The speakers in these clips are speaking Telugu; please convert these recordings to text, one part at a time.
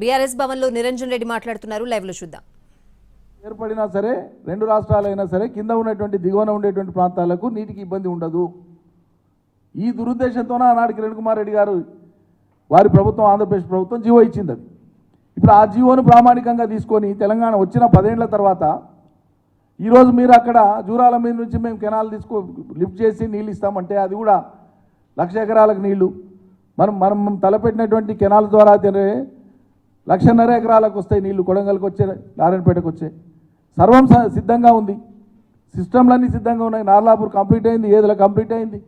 బీఆర్ఎస్ భవన్లో నిరంజన్ రెడ్డి మాట్లాడుతున్నారు. లైవ్ లో చూద్దాం. ఏర్పడినా సరే రెండు రాష్ట్రాలైనా సరే కింద ఉన్నటువంటి దిగువన ఉండేటువంటి ప్రాంతాలకు నీటికి ఇబ్బంది ఉండదు. ఈ దురుద్దేశంతోనే ఆనాడు కిరణ్ కుమార్ రెడ్డి గారు వారి ప్రభుత్వం ఆంధ్రప్రదేశ్ ప్రభుత్వం జీవో ఇచ్చింది. అది ఇప్పుడు ఆ జీవోను ప్రామాణికంగా తీసుకొని తెలంగాణ వచ్చిన 10 ఏళ్ల తర్వాత ఈరోజు మీరు అక్కడ జూరాల మీద నుంచి మేము కెనాల్ లిఫ్ట్ చేసి నీళ్ళు ఇస్తామంటే అది కూడా 1,00,000 ఎకరాలకు నీళ్లు మనం తలపెట్టినటువంటి కెనాల్ ద్వారా 1,50,000 ఎకరాలకు వస్తాయి నీళ్లు. కొడంగల్కి వచ్చే, నారాయణపేటకు వచ్చే సర్వం సిద్ధంగా ఉంది. సిస్టమ్లన్నీ సిద్ధంగా ఉన్నాయి. నార్లాపూర్ కంప్లీట్ అయింది, ఏదుల కంప్లీట్ అయింది,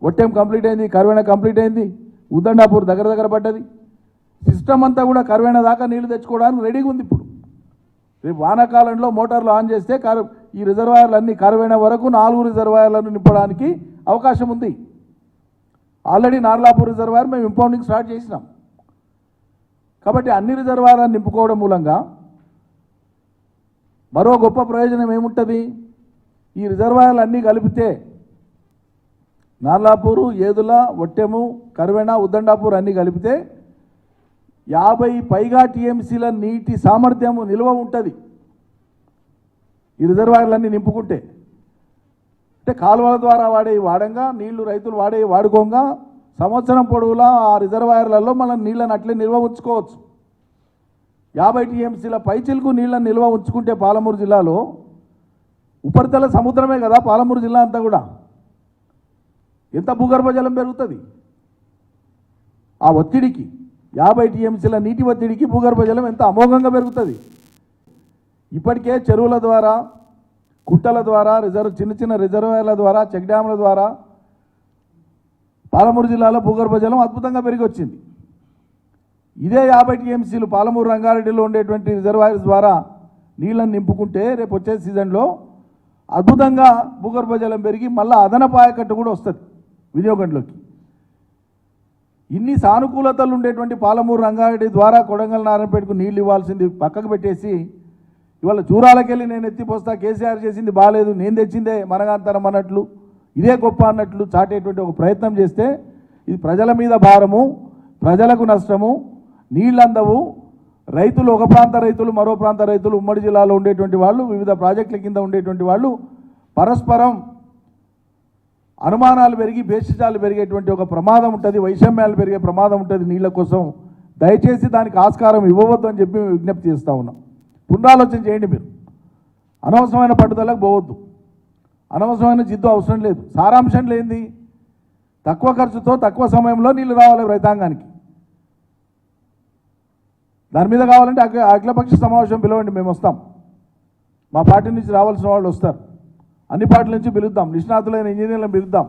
ఒట్టెం కంప్లీట్ అయింది, కర్వేణ కంప్లీట్ అయింది, ఉద్దండాపూర్ దగ్గర పడ్డది. సిస్టమ్ అంతా కూడా కర్వేణ దాకా నీళ్లు తెచ్చుకోవడానికి రెడీగా ఉంది. ఇప్పుడు రేపు వానాకాలంలో మోటార్లు ఆన్ చేస్తే ఈ రిజర్వాయర్లు అన్నీ కర్వేణ వరకు 4 రిజర్వాయర్లను నింపడానికి అవకాశం ఉంది. ఆల్రెడీ నార్లాపూర్ రిజర్వాయర్ మేము ఇంపౌండింగ్ స్టార్ట్ చేసినాం. కాబట్టి అన్ని రిజర్వాయర్లను నింపుకోవడం మూలంగా మరో గొప్ప ప్రయోజనం ఏముంటుంది? ఈ రిజర్వాయర్లు అన్నీ కలిపితే నార్లాపూరు, ఏదుల, ఒట్టెము, కర్వేణ, ఉద్దండాపూర్ అన్నీ కలిపితే 50 పైగా టీఎంసీల నీటి సామర్థ్యము నిల్వ ఉంటుంది. ఈ రిజర్వాయర్లన్నీ నింపుకుంటే అంటే కాలువల ద్వారా వాడంగా నీళ్లు రైతులు వాడుకోగా సంవత్సరం పొడవులా ఆ రిజర్వాయర్లలో మనం నీళ్ళని అట్లే నిల్వ ఉంచుకోవచ్చు. 50 టీఎంసీల పైచిలకు నీళ్ళని నిల్వ ఉంచుకుంటే పాలమూరు జిల్లాలో ఉపరితల సముద్రమే కదా పాలమూరు జిల్లా అంతా కూడా, ఎంత భూగర్భ జలం పెరుగుతుంది? ఆ ఒత్తిడికి 50 టీఎంసీల నీటి ఒత్తిడికి భూగర్భ జలం ఎంత అమోఘంగా పెరుగుతుంది. ఇప్పటికే చెరువుల ద్వారా, కుట్టల ద్వారా, చిన్న చిన్న రిజర్వాయర్ల ద్వారా, చెక్ డ్యాముల ద్వారా పాలమూరు జిల్లాలో భూగర్భ జలం అద్భుతంగా పెరిగి వచ్చింది. ఇదే 50 టీఎంసీలు పాలమూరు, రంగారెడ్డిలో ఉండేటువంటి రిజర్వాయర్స్ ద్వారా నీళ్ళని నింపుకుంటే రేపు వచ్చే సీజన్లో అద్భుతంగా భూగర్భ జలం పెరిగి మళ్ళీ అదనపు ఆయకట్టు కూడా వస్తుంది వినియోగంలోకి. ఇన్ని సానుకూలతలు ఉండేటువంటి పాలమూరు, రంగారెడ్డి ద్వారా కొడంగల్, నారాయణపేటకు నీళ్ళు ఇవ్వాల్సింది పక్కకు పెట్టేసి ఇవాళ జూరాలకెళ్ళి నేను ఎత్తిపోస్తా, కేసీఆర్ చేసింది బాగాలేదు, నేను తెచ్చిందే మనగాంతరం అన్నట్లు, ఇదే గొప్ప అన్నట్లు చాటేటువంటి ఒక ప్రయత్నం చేస్తే ఇది ప్రజల మీద భారము, ప్రజలకు నష్టము, నీళ్ళు అందవు. రైతులు, ఒక ప్రాంత రైతులు, మరో ప్రాంత రైతులు, ఉమ్మడి జిల్లాలో ఉండేటువంటి వాళ్ళు, వివిధ ప్రాజెక్టుల కింద ఉండేటువంటి వాళ్ళు పరస్పరం అనుమానాలు పెరిగి భేషజాలు పెరిగేటువంటి ఒక ప్రమాదం ఉంటుంది, వైషమ్యాలు పెరిగే ప్రమాదం ఉంటుంది నీళ్ళ కోసం. దయచేసి దానికి ఆస్కారం ఇవ్వవద్దు అని చెప్పి విజ్ఞప్తి చేస్తూ ఉన్నాం. పునరాలోచన చేయండి. మీరు అనవసరమైన పట్టుదలకు పోవద్దు, అనవసరమైన జిద్దు అవసరం లేదు. సారాంశం లేనిది తక్కువ ఖర్చుతో తక్కువ సమయంలో నీళ్ళు రావాలి రైతాంగానికి. దాని మీద కావాలంటే అఖిలపక్ష సమావేశం పిలవండి, మేము వస్తాం. మా పార్టీ నుంచి రావాల్సిన వాళ్ళు వస్తారు, అన్ని పార్టీల నుంచి పిలుద్దాం, నిష్ణాతులైన ఇంజనీర్లను పిలుద్దాం.